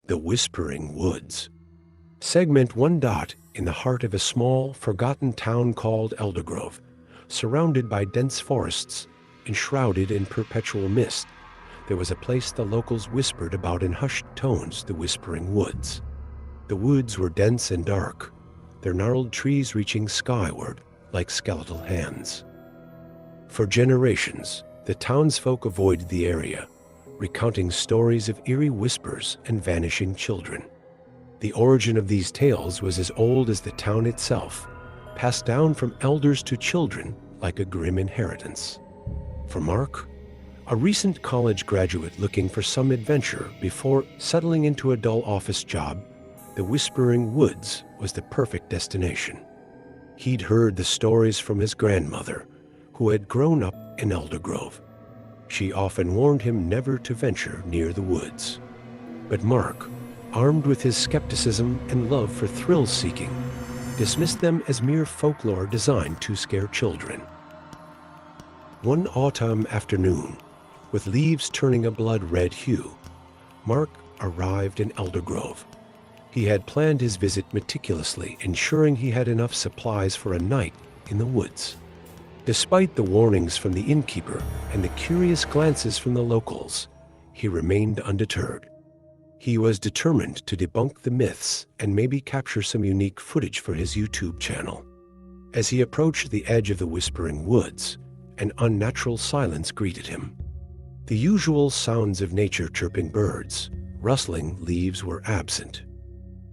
The Whispering Woods. Segment 1. In the heart of a small, forgotten town called Eldergrove, surrounded by dense forests, enshrouded in perpetual mist, there was a place the locals whispered about in hushed tones: the Whispering Woods. The woods were dense and dark, their gnarled trees reaching skyward like skeletal hands. For generations, the townsfolk avoided the area, recounting stories of eerie whispers and vanishing children. The origin of these tales was as old as the town itself, passed down from elders to children like a grim inheritance. For Mark, a recent college graduate looking for some adventure before settling into a dull office job, the Whispering Woods was the perfect destination. He'd heard the stories from his grandmother, who had grown up in Eldergrove. She often warned him never to venture near the woods. But Mark, armed with his skepticism and love for thrill-seeking, dismissed them as mere folklore designed to scare children. One autumn afternoon, with leaves turning a blood-red hue, Mark arrived in Eldergrove. He had planned his visit meticulously, ensuring he had enough supplies for a night in the woods. Despite the warnings from the innkeeper and the curious glances from the locals, he remained undeterred. He was determined to debunk the myths and maybe capture some unique footage for his YouTube channel. As he approached the edge of the Whispering Woods, an unnatural silence greeted him. The usual sounds of nature: chirping birds, rustling leaves, were absent.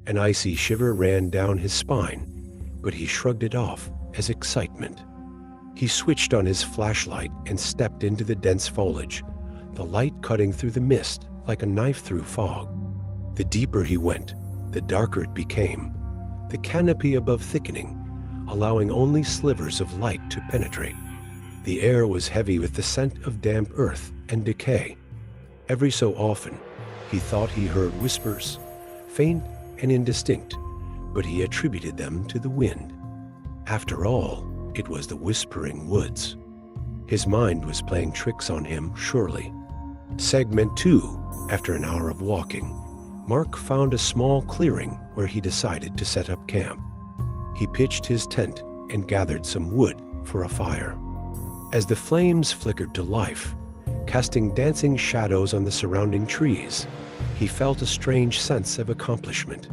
An icy shiver ran down his spine, but he shrugged it off as excitement. He switched on his flashlight and stepped into the dense foliage, the light cutting through the mist like a knife through fog. The deeper he went, the darker it became, the canopy above thickening, allowing only slivers of light to penetrate. The air was heavy with the scent of damp earth and decay. Every so often, he thought he heard whispers, faint and indistinct, but he attributed them to the wind. After all, it was the Whispering Woods. His mind was playing tricks on him, surely. Segment 2. After an hour of walking, Mark found a small clearing where he decided to set up camp. He pitched his tent and gathered some wood for a fire. As the flames flickered to life, casting dancing shadows on the surrounding trees, he felt a strange sense of accomplishment.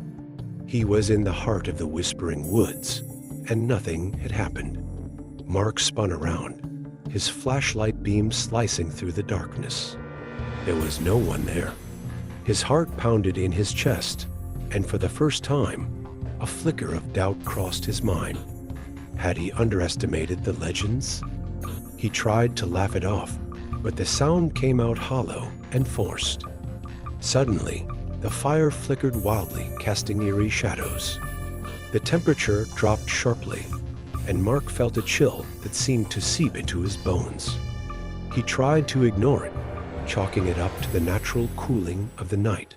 He was in the heart of the Whispering Woods, and nothing had happened. Mark spun around, his flashlight beam slicing through the darkness. There was no one there. His heart pounded in his chest, and for the first time, a flicker of doubt crossed his mind. Had he underestimated the legends? He tried to laugh it off, but the sound came out hollow and forced. Suddenly, the fire flickered wildly, casting eerie shadows. The temperature dropped sharply, and Mark felt a chill that seemed to seep into his bones. He tried to ignore it, chalking it up to the natural cooling of the night.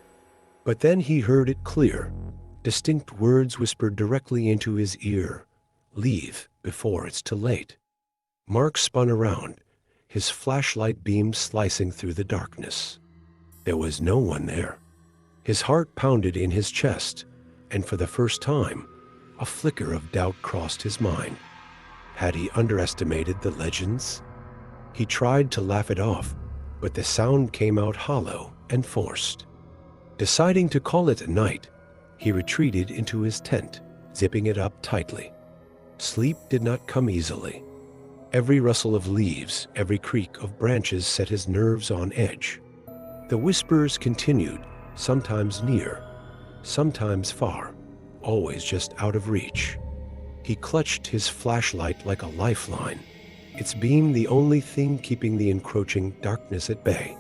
But then he heard it clear. Distinct words whispered directly into his ear: "Leave before it's too late." Mark spun around, his flashlight beam slicing through the darkness. There was no one there. His heart pounded in his chest, and for the first time, a flicker of doubt crossed his mind. Had he underestimated the legends? He tried to laugh it off, but the sound came out hollow and forced. Deciding to call it a night, he retreated into his tent, zipping it up tightly. Sleep did not come easily. Every rustle of leaves, every creak of branches set his nerves on edge. The whispers continued, sometimes near, sometimes far, always just out of reach. He clutched his flashlight like a lifeline, its beam the only thing keeping the encroaching darkness at bay.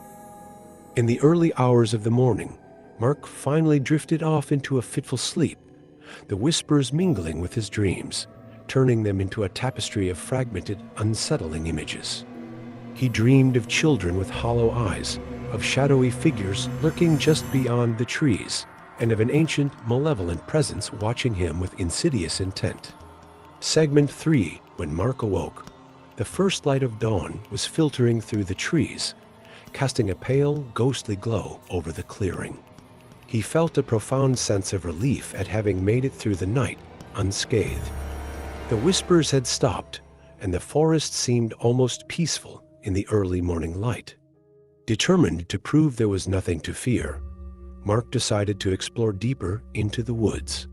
In the early hours of the morning, Mark finally drifted off into a fitful sleep, the whispers mingling with his dreams, turning them into a tapestry of fragmented, unsettling images. He dreamed of children with hollow eyes, of shadowy figures lurking just beyond the trees, and of an ancient, malevolent presence watching him with insidious intent. Segment 3. When Mark awoke, the first light of dawn was filtering through the trees, casting a pale, ghostly glow over the clearing. He felt a profound sense of relief at having made it through the night unscathed. The whispers had stopped, and the forest seemed almost peaceful in the early morning light. Determined to prove there was nothing to fear, Mark decided to explore deeper into the woods.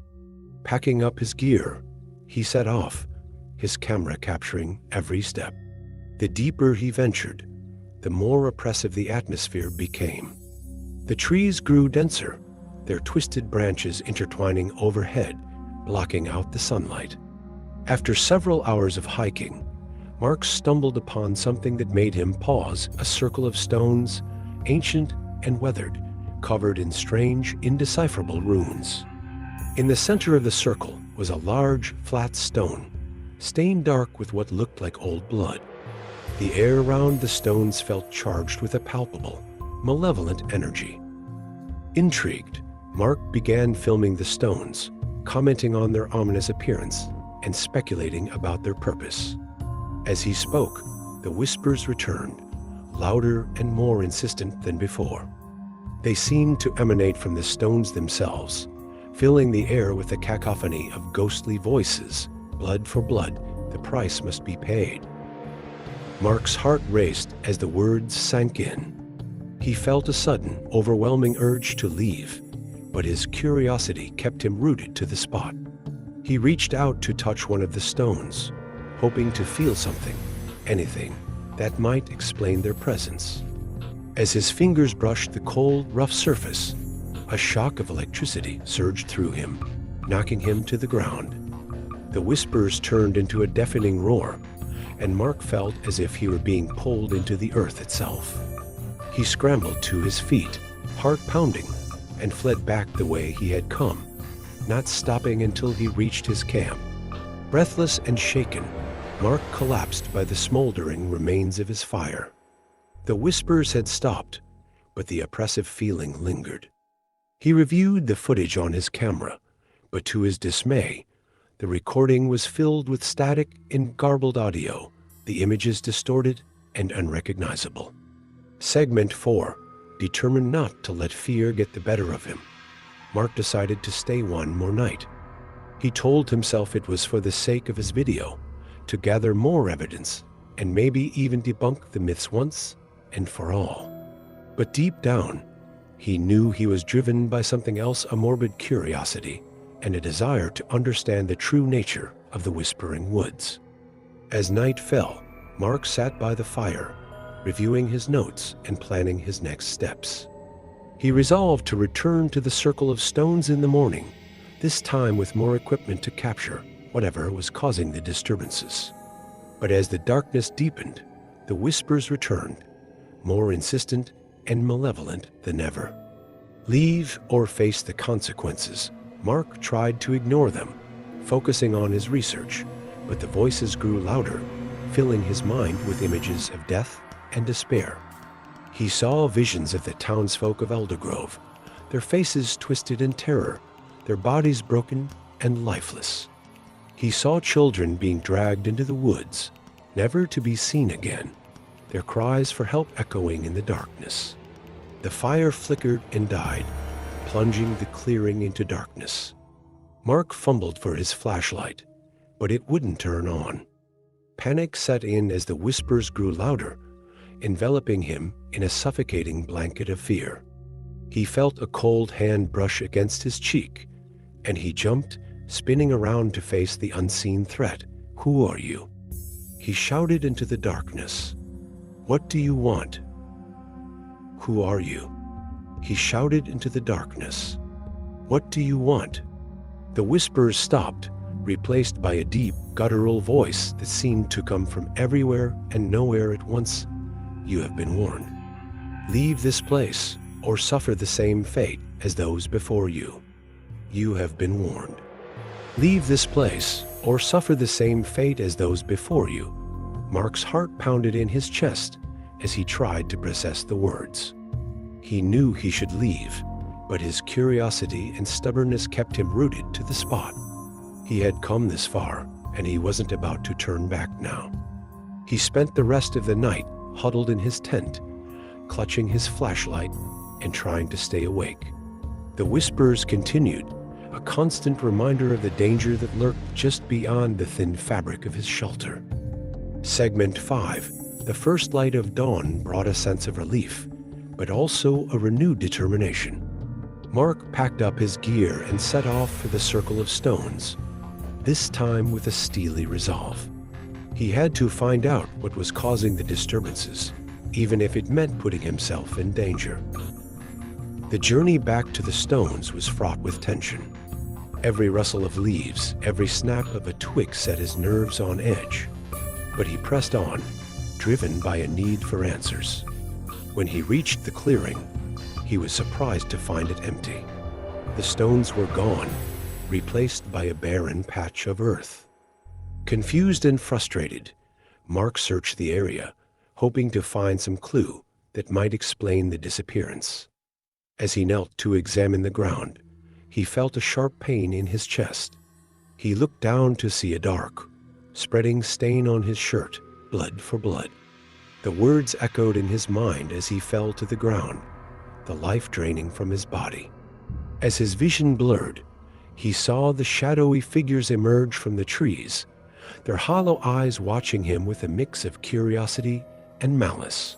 Packing up his gear, he set off, his camera capturing every step. The deeper he ventured, the more oppressive the atmosphere became. The trees grew denser, their twisted branches intertwining overhead, blocking out the sunlight. After several hours of hiking, Mark stumbled upon something that made him pause: a circle of stones, ancient and weathered, covered in strange, indecipherable runes. In the center of the circle was a large, flat stone, stained dark with what looked like old blood. The air around the stones felt charged with a palpable, malevolent energy. Intrigued, Mark began filming the stones, commenting on their ominous appearance and speculating about their purpose. As he spoke, the whispers returned, louder and more insistent than before. They seemed to emanate from the stones themselves, filling the air with a cacophony of ghostly voices. Blood for blood, the price must be paid. Mark's heart raced as the words sank in. He felt a sudden, overwhelming urge to leave, but his curiosity kept him rooted to the spot. He reached out to touch one of the stones, hoping to feel something, anything, that might explain their presence. As his fingers brushed the cold, rough surface, a shock of electricity surged through him, knocking him to the ground. The whispers turned into a deafening roar, and Mark felt as if he were being pulled into the earth itself. He scrambled to his feet, heart pounding, and fled back the way he had come, not stopping until he reached his camp. Breathless and shaken, Mark collapsed by the smoldering remains of his fire. The whispers had stopped, but the oppressive feeling lingered. He reviewed the footage on his camera, but to his dismay, the recording was filled with static and garbled audio, the images distorted and unrecognizable. Segment 4. Determined not to let fear get the better of him, Mark decided to stay one more night. He told himself it was for the sake of his video, to gather more evidence and maybe even debunk the myths once and for all. But deep down, he knew he was driven by something else: a morbid curiosity and a desire to understand the true nature of the Whispering Woods. As night fell, Mark sat by the fire, reviewing his notes and planning his next steps. He resolved to return to the circle of stones in the morning, this time with more equipment to capture whatever was causing the disturbances. But as the darkness deepened, the whispers returned, more insistent and malevolent than ever. Leave or face the consequences, Mark tried to ignore them, focusing on his research, but the voices grew louder, filling his mind with images of death and despair. He saw visions of the townsfolk of Eldergrove, their faces twisted in terror, their bodies broken and lifeless. He saw children being dragged into the woods, never to be seen again, their cries for help echoing in the darkness. The fire flickered and died, plunging the clearing into darkness. Mark fumbled for his flashlight, but it wouldn't turn on. Panic set in as the whispers grew louder, enveloping him in a suffocating blanket of fear. He felt a cold hand brush against his cheek, and he jumped, spinning around to face the unseen threat. "Who are you?" he shouted into the darkness. "What do you want?" "Who are you?" he shouted into the darkness. "What do you want?" The whispers stopped, replaced by a deep, guttural voice that seemed to come from everywhere and nowhere at once. "You have been warned. Leave this place, or suffer the same fate as those before you. You have been warned. Leave this place, or suffer the same fate as those before you." Mark's heart pounded in his chest as he tried to process the words. He knew he should leave, but his curiosity and stubbornness kept him rooted to the spot. He had come this far, and he wasn't about to turn back now. He spent the rest of the night huddled in his tent, clutching his flashlight and trying to stay awake. The whispers continued, a constant reminder of the danger that lurked just beyond the thin fabric of his shelter. Segment 5. The first light of dawn brought a sense of relief, but also a renewed determination. Mark packed up his gear and set off for the circle of stones, this time with a steely resolve. He had to find out what was causing the disturbances, even if it meant putting himself in danger. The journey back to the stones was fraught with tension. Every rustle of leaves, every snap of a twig set his nerves on edge. But he pressed on, driven by a need for answers. When he reached the clearing, he was surprised to find it empty. The stones were gone, replaced by a barren patch of earth. Confused and frustrated, Mark searched the area, hoping to find some clue that might explain the disappearance. As he knelt to examine the ground, he felt a sharp pain in his chest. He looked down to see a dark, spreading stain on his shirt, blood for blood. The words echoed in his mind as he fell to the ground, the life draining from his body. As his vision blurred, he saw the shadowy figures emerge from the trees, their hollow eyes watching him with a mix of curiosity and malice.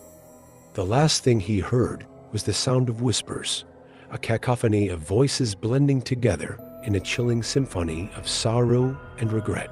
The last thing he heard was the sound of whispers, a cacophony of voices blending together in a chilling symphony of sorrow and regret.